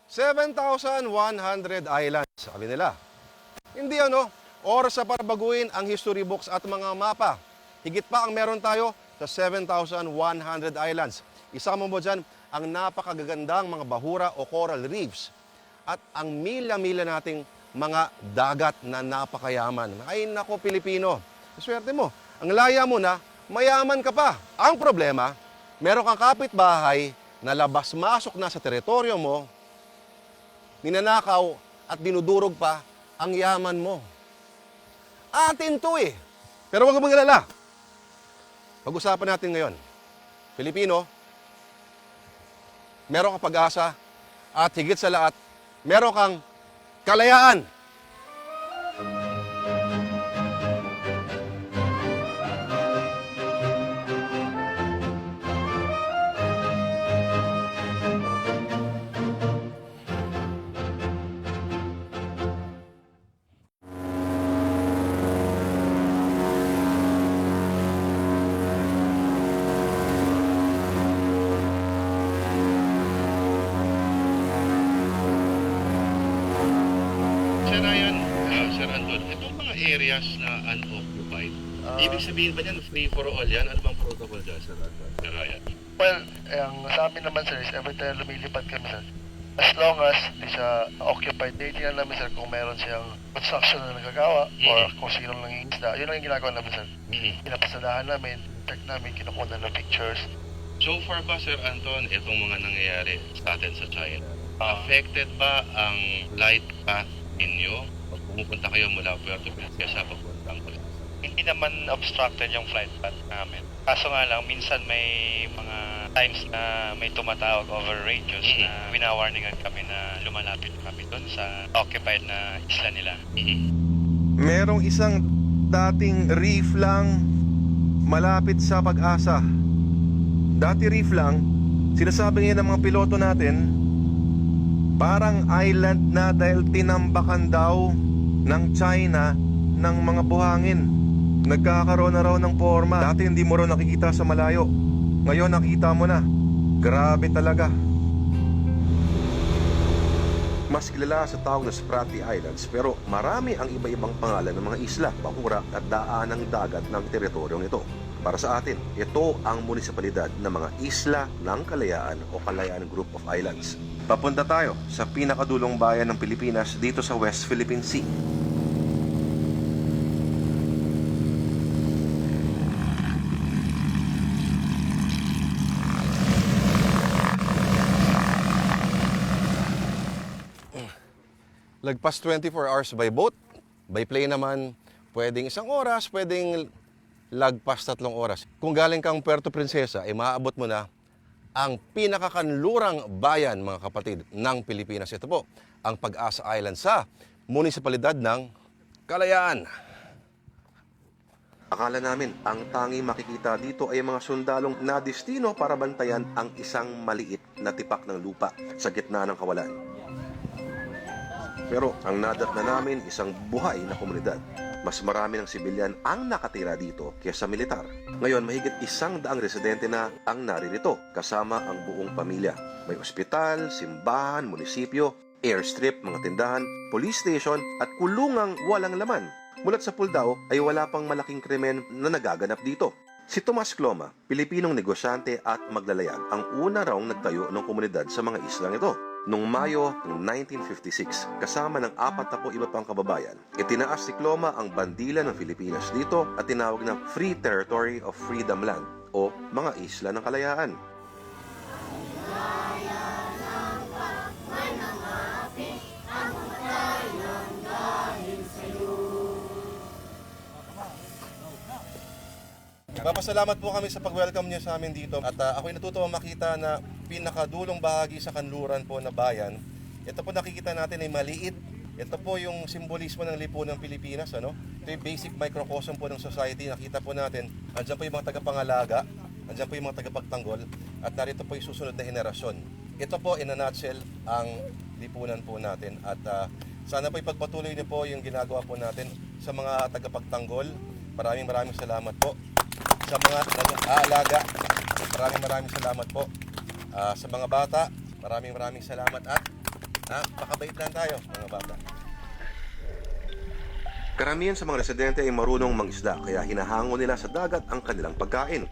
7,100 islands, sabi nila. Hindi oras na para baguhin ang history books at mga mapa. Higit pa ang meron tayo sa 7,100 islands. Isama mo dyan ang napakagagandang mga bahura o coral reefs at ang milya-milya nating mga dagat na napakayaman. Ay nako Pilipino, swerte mo. Ang laya mo na, mayaman ka pa. Ang problema, meron kang kapitbahay na labas-masok na sa teritoryo mo, ninanakaw at dinudurog pa ang yaman mo. Atin to eh. Pero huwag mong alala. Pag-usapan natin ngayon. Pilipino, meron kang pag-asa at higit sa lahat, meron kang kalayaan. Sir Ryan, Sir Anton, itong mga areas na unoccupied, ibig sabihin ba yan free for all yan? Ano bang protocol dyan, Sir Anton? Sir Ryan? Well, ang sa amin naman sir is every time lumilipad kami sir, as long as di siya occupied, titignan namin sir kung meron siyang construction na nagagawa or kung sino lang yung isda. Yun lang yung ginagawa namin sir. Pinapasadahan namin, check namin, kinukuha na ng pictures. So far ba, Sir Anton, itong mga nangyayari sa atin sa China, affected ba ang flight path ninyo? Pag pumupunta kayo mula Puerto Princesa papuntang Costa? Hindi naman obstructed yung flight path namin. Kaso nga lang, minsan may mga times na may tumatawag over radios na winawarningan kami na lumalapit kami doon sa occupied na isla nila. Merong isang dating reef lang malapit sa Pag-asa. Dati reef lang, sinasabi ngayon ng mga piloto natin, parang island na dahil tinambakan daw ng China ng mga buhangin. Nagkakaroon na raw ng forma. Dati hindi mo raw nakikita sa malayo. Ngayon nakita mo na. Grabe talaga. Mas kilala sa tawag na Spratly Islands, pero marami ang iba-ibang pangalan ng mga isla, bahura at daan ng dagat ng teritoryong ito. Para sa atin, ito ang munisipalidad ng mga Isla ng Kalayaan o Kalayaan Group of Islands. Papunta tayo sa pinakadulong bayan ng Pilipinas dito sa West Philippine Sea. Lagpas 24 hours by boat. By plane naman, pwedeng 1 oras, pwedeng lagpas 3 oras. Kung galing kang Puerto Princesa, ay maaabot mo na ang pinakakanlurang bayan, mga kapatid, ng Pilipinas. Ito po, ang Pag-asa Island sa munisipalidad ng Kalayaan. Akala namin, ang tanging makikita dito ay mga sundalong na destino para bantayan ang isang maliit na tipak ng lupa sa gitna ng kawalan. Pero ang nadatna namin, isang buhay na komunidad. Mas marami ng sibilyan ang nakatira dito kaysa militar. Ngayon, mahigit 100 residente na ang naririto, kasama ang buong pamilya. May ospital, simbahan, munisipyo, airstrip, mga tindahan, police station at kulungang walang laman. Mulat sa Puldao ay wala pang malaking krimen na nagaganap dito. Si Tomas Cloma, Pilipinong negosyante at maglalayag, ang una raw nagtayo ng komunidad sa mga islang ito. Noong Mayo ng 1956, kasama ng 40 iba pang kababayan, itinaas si Cloma ang bandila ng Pilipinas dito at tinawag na Free Territory of Freedom Land o mga Isla ng Kalayaan. Papasalamat po kami sa pag-welcome niyo sa amin dito at ako'y natutuwa makita na pinakadulong bahagi sa kanluran po na bayan. Ito po nakikita natin ay maliit. Ito po yung simbolismo ng lipunang Pilipinas. Ito yung basic microcosm po ng society. Nakita po natin, andyan po yung mga tagapangalaga, andyan po yung mga tagapagtanggol at narito po yung susunod na henerasyon. Ito po in a nutshell ang lipunan po natin at sana po ipagpatuloy niyo po yung ginagawa po natin sa mga tagapagtanggol. Maraming salamat po. Sa mga nag-aalaga, maraming salamat po. Sa mga bata, maraming salamat at Pakabait lang tayo, mga bata. Karamihan sa mga residente ay marunong mangisda, kaya hinahango nila sa dagat ang kanilang pagkain.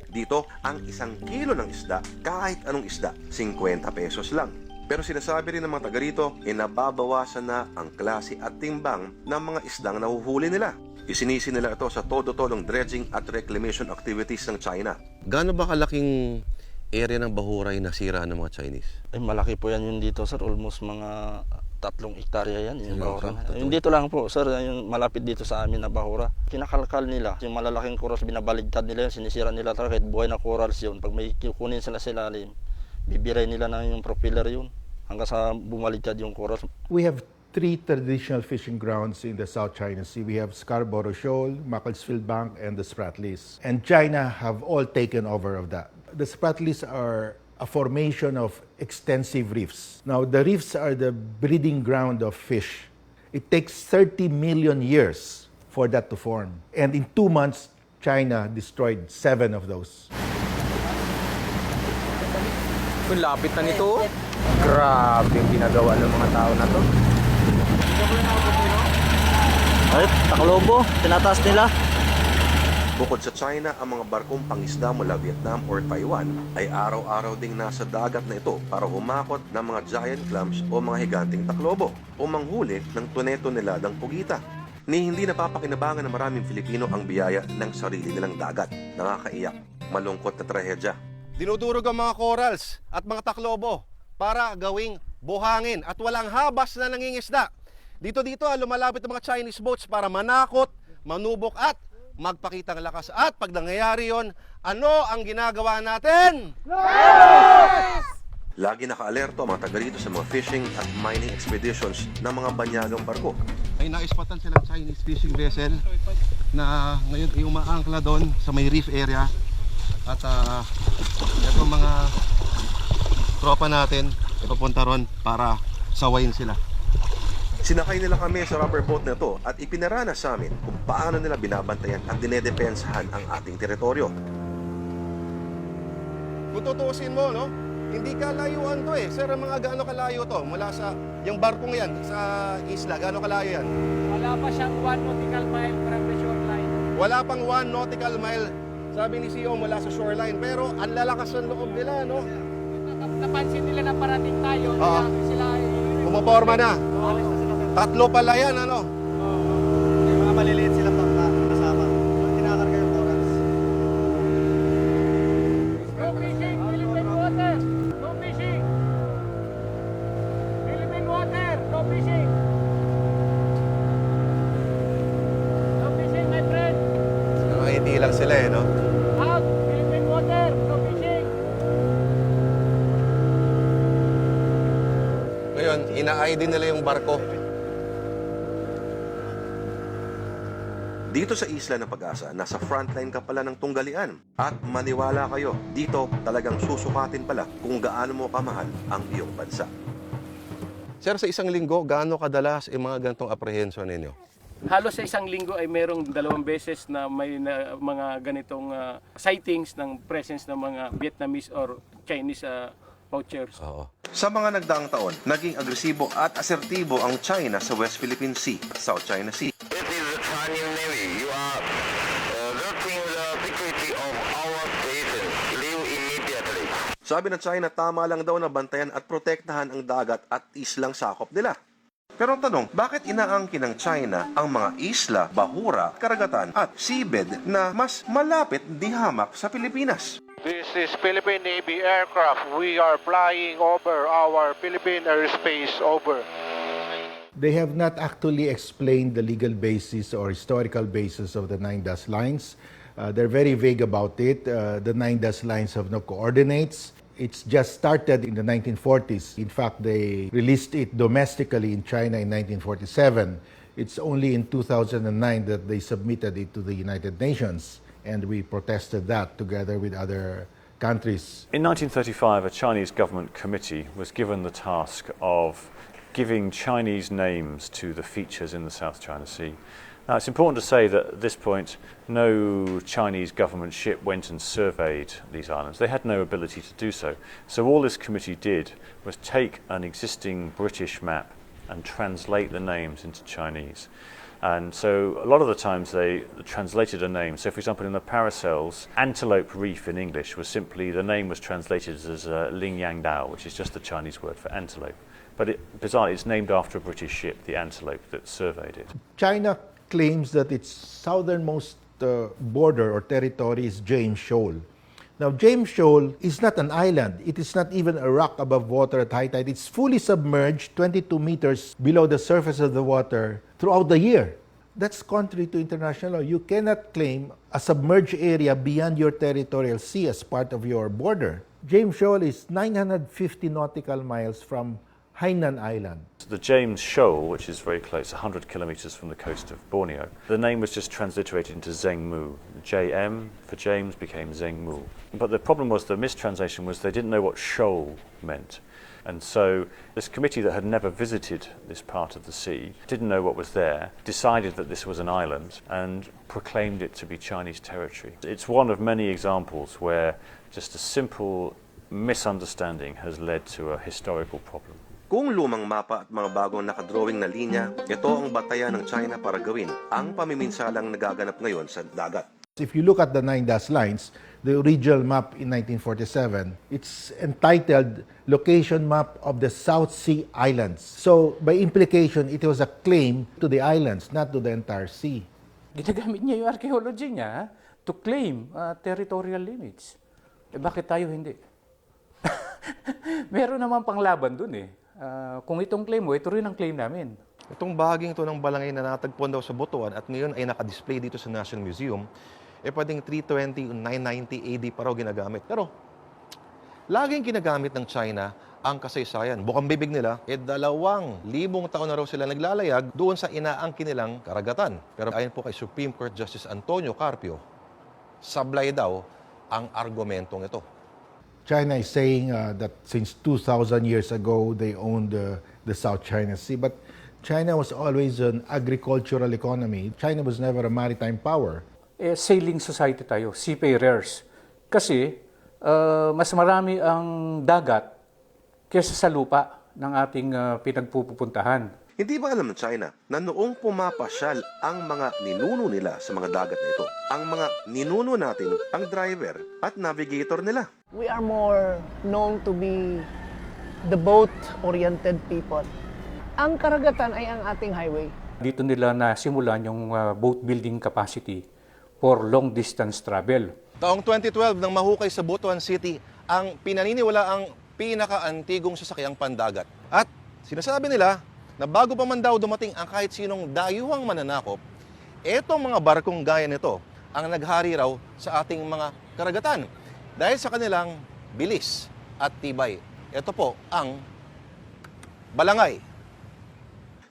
Dito, ang 1 kilo ng isda, kahit anong isda, 50 pesos lang. Pero sinasabi rin ng mga taga rito, nababawasan na ang klase at timbang ng mga isdang nahuhuli nila. Isinisi nila ito sa todo-todong dredging at reclamation activities ng China. Gaano ba kalaking area ng Bahuray na sira ng mga Chinese? Ay, malaki po yan yun dito, sir. Almost mga 3 hektarya yan, yung Bahura. Totoo. Yung dito lang po, sir, yung malapit dito sa amin na Bahura. Kinakalkal nila, yung malalaking corals, binabaligtad nila yun, sinisira nila talaga, kahit buhay na corals yun. Pag may kukunin sila sa ilalim, bibiray nila na yung propeller yun, hanggang sa bumaligtad yung corals. We have 3 traditional fishing grounds in the South China Sea. We have Scarborough Shoal, Macclesfield Bank, and the Spratlys. And China have all taken over of that. The Spratlys are a formation of extensive reefs. Now, the reefs are the breeding ground of fish. It takes 30 million years for that to form. And in 2 months, China destroyed 7 of those. Ang lapit na nito. Grabe yung ginagawa ng mga tao na to. Ay, taklobo, tinataas nila. Bukod sa China, ang mga barkong pangisda mula Vietnam or Taiwan ay araw-araw ding nasa dagat na ito para humakot ng mga giant clams o mga higanting taklobo o manghuli ng tuneto-neladang pugita. Ni hindi napapakinabangan ng maraming Filipino ang biyaya ng sarili nilang dagat. Nakakaiyak, malungkot na trahedya. Dinudurog ang mga corals at mga taklobo para gawing buhangin at walang habas na nangingisda. Dito lumalapit ang mga Chinese boats para manakot, manubok at magpakitang lakas. At pag nangyayari yon, ano ang ginagawa natin? Yes! Lagi naka-alerto ang mga taga rito sa mga fishing at mining expeditions ng mga banyagang barko. Ay naispatan silang Chinese fishing vessel na ngayon ay umaangkla doon sa may reef area. At itong mga tropa natin ipapunta ron para sawayin sila. Sinakay nila kami sa rubber boat na ito at ipinaranas sa amin kung paano nila binabantayan at dinedepensahan ang ating teritoryo. Kung tutuusin mo, no? Hindi ka layuan to eh. Sir, mga gaano kalayo to? Mula sa, yung barkong yan sa isla, gaano kalayo yan? Wala pa siyang 1 nautical mile from the shoreline. Wala pang 1 nautical mile, sabi ni CEO, mula sa shoreline. Pero ang lalakas ng loob nila, no? Napansin nila na parating tayo, kaya sila ay... Pumaporma na. 3 pala yan, ano? May mga maliliit silang bangka kasama. Kinakarga yung corals. No fishing, Philippine water! No fishing! Philippine water, no fishing! No fishing, my friend! Nakangiti lang sila eh, no? Out! Philippine water, no fishing! Ngayon, ina-ID nila yung barko. Dito sa isla ng Pag-asa, nasa frontline ka pala ng tunggalian. At maniwala kayo, dito talagang susukatin pala kung gaano mo kamahal ang iyong bansa. Sir, sa isang linggo, gaano kadalas yung mga ganitong apprehension ninyo? Halos sa isang linggo ay merong 2 beses na may mga ganitong sightings ng presence ng mga Vietnamese or Chinese poachers. Oo. Sa mga nagdaang taon, naging agresibo at asertibo ang China sa West Philippine Sea at South China Sea. This is the Chinese Navy. You are risking the security of our citizens. Leave immediately. Sabi ng China, tama lang daw na bantayan at protektahan ang dagat at islang sakop nila. Pero ang tanong, bakit inaangkin ng China ang mga isla, bahura, karagatan at seabed na mas malapit di hamak sa Pilipinas? This is Philippine Navy aircraft. We are flying over our Philippine airspace over. They have not actually explained the legal basis or historical basis of the 9 dash lines. They're very vague about it. The 9 dash lines have no coordinates. It's just started in the 1940s. In fact, they released it domestically in China in 1947. It's only in 2009 that they submitted it to the United Nations, and we protested that together with other countries. In 1935, a Chinese government committee was given the task of giving Chinese names to the features in the South China Sea Now, it's important to say that at this point, no Chinese government ship went and surveyed these islands. They had no ability to do so. So all this committee did was take an existing British map and translate the names into Chinese. And so a lot of the times they translated a name. So for example, in the Paracels, Antelope Reef in English was simply, the name was translated as Lingyang Dao, which is just the Chinese word for antelope. But bizarrely, it's named after a British ship, the Antelope, that surveyed it. China claims that its southernmost border or territory is James Shoal. Now, James Shoal is not an island. It is not even a rock above water at high tide. It's fully submerged 22 meters below the surface of the water throughout the year. That's contrary to international law. You cannot claim a submerged area beyond your territorial sea as part of your border. James Shoal is 950 nautical miles from Hainan Island. The James Shoal, which is very close, 100 kilometers from the coast of Borneo, the name was just transliterated into Zhengmu. JM for James became Zhengmu. But the problem was, the mistranslation was, they didn't know what shoal meant. And so this committee that had never visited this part of the sea, didn't know what was there, decided that this was an island and proclaimed it to be Chinese territory. It's one of many examples where just a simple misunderstanding has led to a historical problem. Kung lumang mapa at mga bagong nakadrawing na linya, ito ang batayan ng China para gawin ang pamiminsalang nagaganap ngayon sa dagat. If you look at the 9 dash lines, the original map in 1947, it's entitled Location Map of the South Sea Islands. So, by implication, it was a claim to the islands, not to the entire sea. Ginagamit niya yung archaeology niya to claim territorial limits. Eh bakit tayo hindi? Meron naman panglaban dun eh. Kung itong claim mo, ito rin ang claim namin. Itong bahaging ito ng balangay na natagpuan daw sa Butuan at ngayon ay nakadisplay dito sa National Museum, pwedeng 320 o 990 AD pa raw ginagamit. Pero, laging ginagamit ng China ang kasaysayan. Bukang bibig nila, 2,000 taon na raw sila naglalayag doon sa inaangkin nilang karagatan. Pero ayon po kay Supreme Court Justice Antonio Carpio, sablay daw ang argumentong ito. China is saying that since 2,000 years ago, they owned the South China Sea. But China was always an agricultural economy. China was never a maritime power. Sailing society tayo, seafarers. Kasi mas marami ang dagat kaysa sa lupa ng ating pinagpupuntahan. Hindi ba alam ng China na noong pumapasyal ang mga ninuno nila sa mga dagat na ito, ang mga ninuno natin ang driver at navigator nila? We are more known to be the boat-oriented people. Ang karagatan ay ang ating highway. Dito nila nasimulan yung boat building capacity for long distance travel. Taong 2012 nang mahukay sa Butuan City ang pinaniniwala ang pinaka-antigong sasakyang pandagat. At sinasabi nila na bago pa man daw dumating ang kahit sinong dayuhang mananakop, etong mga barkong gaya nito ang naghari raw sa ating mga karagatan dahil sa kanilang bilis at tibay. Ito po ang balangay.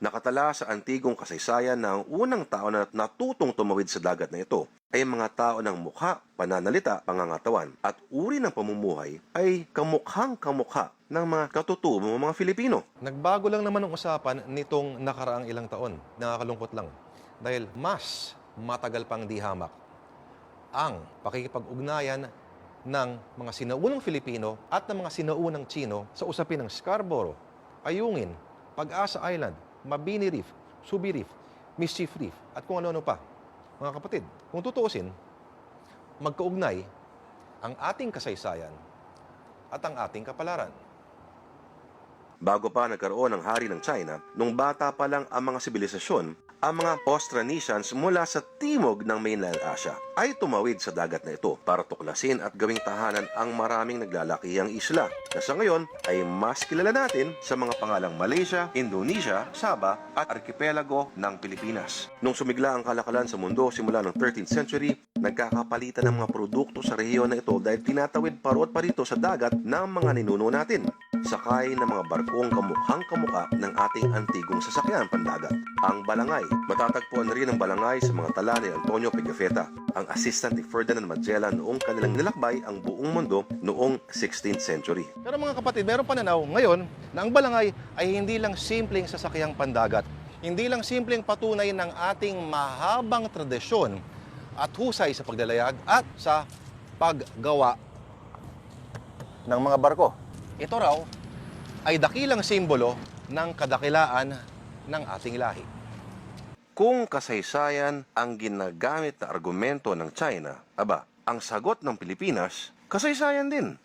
Nakatala sa antigong kasaysayan ng unang tao na natutong tumawid sa dagat na ito ay mga tao ng mukha, pananalita, pangangatawan at uri ng pamumuhay ay kamukhang-kamukha ng mga katutubong mga Filipino. Nagbago lang naman ang usapan nitong nakaraang ilang taon. Nakakalungkot lang. Dahil mas matagal pang dihamak ang pakikipag-ugnayan ng mga sinaunang Filipino at ng mga sinaunang Tsino sa usapin ng Scarborough, Ayungin, Pag-asa Island, Mabini Reef, Subi Reef, Mischief Reef, at kung ano-ano pa. Mga kapatid, kung tutuusin, magkaugnay ang ating kasaysayan at ang ating kapalaran. Bago pa nagkaroon ng hari ng China, nung bata pa lang ang mga sibilisasyon, ang mga Austronesians mula sa timog ng mainland Asia ay tumawid sa dagat na ito para tuklasin at gawing tahanan ang maraming naglalakihang isla na sa ngayon ay mas kilala natin sa mga pangalang Malaysia, Indonesia, Sabah at arkipelago ng Pilipinas. Nung sumigla ang kalakalan sa mundo simula ng 13th century, nagkakapalitan ng mga produkto sa rehiyon na ito dahil tinatawid parot pa rito sa dagat ng mga ninuno natin. Sakay ng mga barkong kamukhang-kamukha ng ating antigong sasakyan pandagat, ang balangay. Matatagpuan na rin ang balangay sa mga tala ni Antonio Pigafetta, ang assistant ni Ferdinand Magellan noong kanilang nilakbay ang buong mundo noong 16th century. Pero mga kapatid, meron pananaw ngayon na ang balangay ay hindi lang simpleng sasakyang pandagat. hindi lang simpleng patunay ng ating mahabang tradisyon at husay sa paglalayag at sa paggawa ng mga barko. Ito raw ay dakilang simbolo ng kadakilaan ng ating lahi. Kung kasaysayan ang ginagamit na argumento ng China, aba, ang sagot ng Pilipinas, kasaysayan din.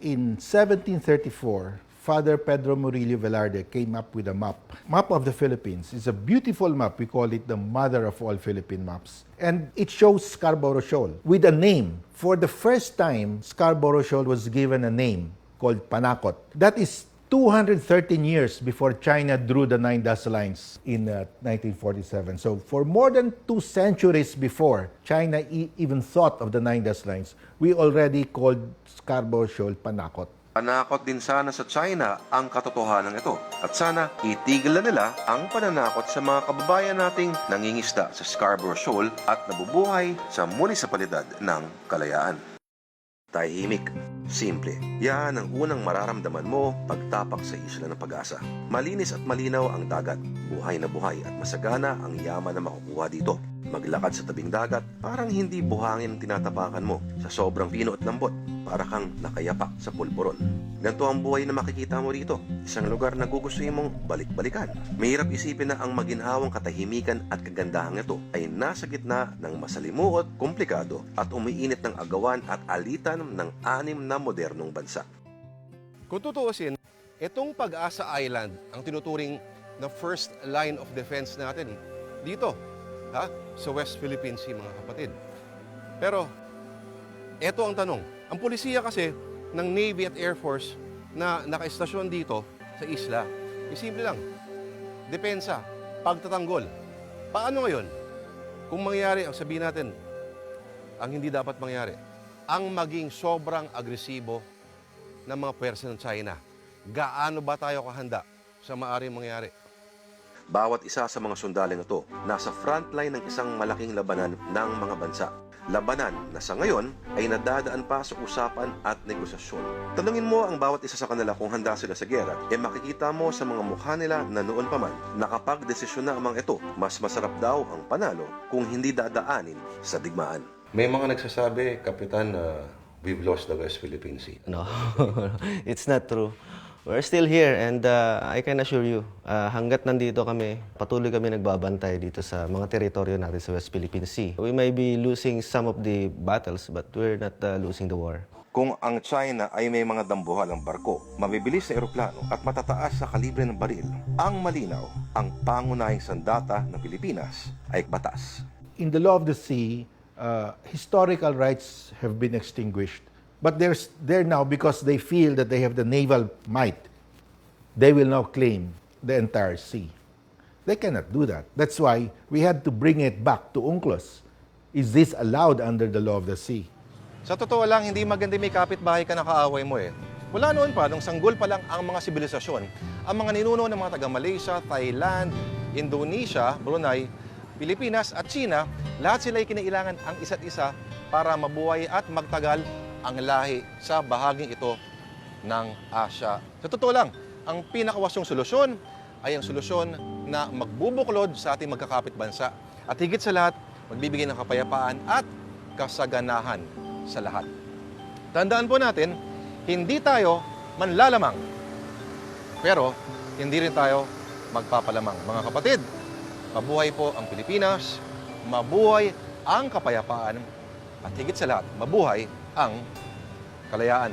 In 1734, Father Pedro Murillo Velarde came up with a map. Map of the Philippines. It's a beautiful map. We call it the mother of all Philippine maps. And it shows Scarborough Shoal with a name. For the first time, Scarborough Shoal was given a name called Panakot. That is 213 years before China drew the 9 dust lines in 1947. So for more than 2 centuries before China even thought of the 9 dust lines, we already called Scarborough Shoal Panakot. Panakot din sana sa China ang katotohanan ito at sana itigil na nila ang pananakot sa mga kababayan nating nangingisda sa Scarborough Shoal at nabubuhay sa munisipalidad ng Kalayaan. Tahimik, simple. Yan ang unang mararamdaman mo pagtapak sa isla ng Pag-asa. Malinis at malinaw ang dagat, buhay na buhay at masagana ang yaman na makukuha dito. Maglakad sa tabing dagat, parang hindi buhangin ang tinatapakan mo. Sa sobrang pino at lambot, para kang nakayapak sa pulburon. Ganito ang buhay na makikita mo rito. Isang lugar na gugustuhin mong balik-balikan. Mahirap isipin na ang maginhawang katahimikan at kagandahan ito ay nasa gitna ng masalimuot, komplikado at umiinit ng agawan at alitan ng 6 na modernong bansa. Kung tutuusin, itong Pag-asa Island ang tinuturing na first line of defense natin dito, sa West Philippine Sea, mga kapatid. Pero, eto ang tanong. Ang pulisiya kasi ng Navy at Air Force na nakaistasyon dito sa isla, simple lang. Depensa, pagtatanggol. Paano ngayon? Kung mangyari, ang sabihin natin, ang hindi dapat mangyari, ang maging sobrang agresibo ng mga pwersa ng China. Gaano ba tayo kahanda sa maaaring mangyari? Bawat isa sa mga sundalin na ito nasa frontline ng isang malaking labanan ng mga bansa. Labanan na sa ngayon ay nadadaan pa sa usapan at negosasyon. Tanungin mo ang bawat isa sa kanila kung handa sila sa giyera, makikita mo sa mga mukha nila na noon pa man, nakapag-desisyon na amang ito, mas masarap daw ang panalo kung hindi dadaanin sa digmaan. May mga nagsasabi, Kapitan, we've lost the West Philippine Sea. No, it's not true. We're still here and I can assure you, hanggat nandito kami, patuloy kami nagbabantay dito sa mga teritoryo natin sa West Philippine Sea. We may be losing some of the battles but we're not losing the war. Kung ang China ay may mga dambuhalang barko, mabibilis na eroplano at matataas sa kalibre ng baril, ang malinaw, ang pangunahing sandata ng Pilipinas ay batas. In the law of the sea, historical rights have been extinguished. But they're there now because they feel that they have the naval might. They will now claim the entire sea. They cannot do that. That's why we had to bring it back to UNCLOS. Is this allowed under the law of the sea? Sa totoo lang, hindi maganda may kapitbahay ka na kaaway mo eh. Wala noon pa, nung sanggol pa lang ang mga sibilisasyon, ang mga ninuno ng mga taga-Malaysia, Thailand, Indonesia, Brunei, Pilipinas at China, lahat sila ay kinailangan ang isa't isa para mabuhay at magtagal ang lahi sa bahaging ito ng Asya. Sa totoo lang, ang pinakawasong solusyon ay ang solusyon na magbubuklod sa ating magkakapit bansa at higit sa lahat, magbibigay ng kapayapaan at kasaganahan sa lahat. Tandaan po natin, hindi tayo manlalamang, pero hindi rin tayo magpapalamang. Mga kapatid, mabuhay po ang Pilipinas, mabuhay ang kapayapaan, at higit sa lahat, mabuhay ang kalayaan.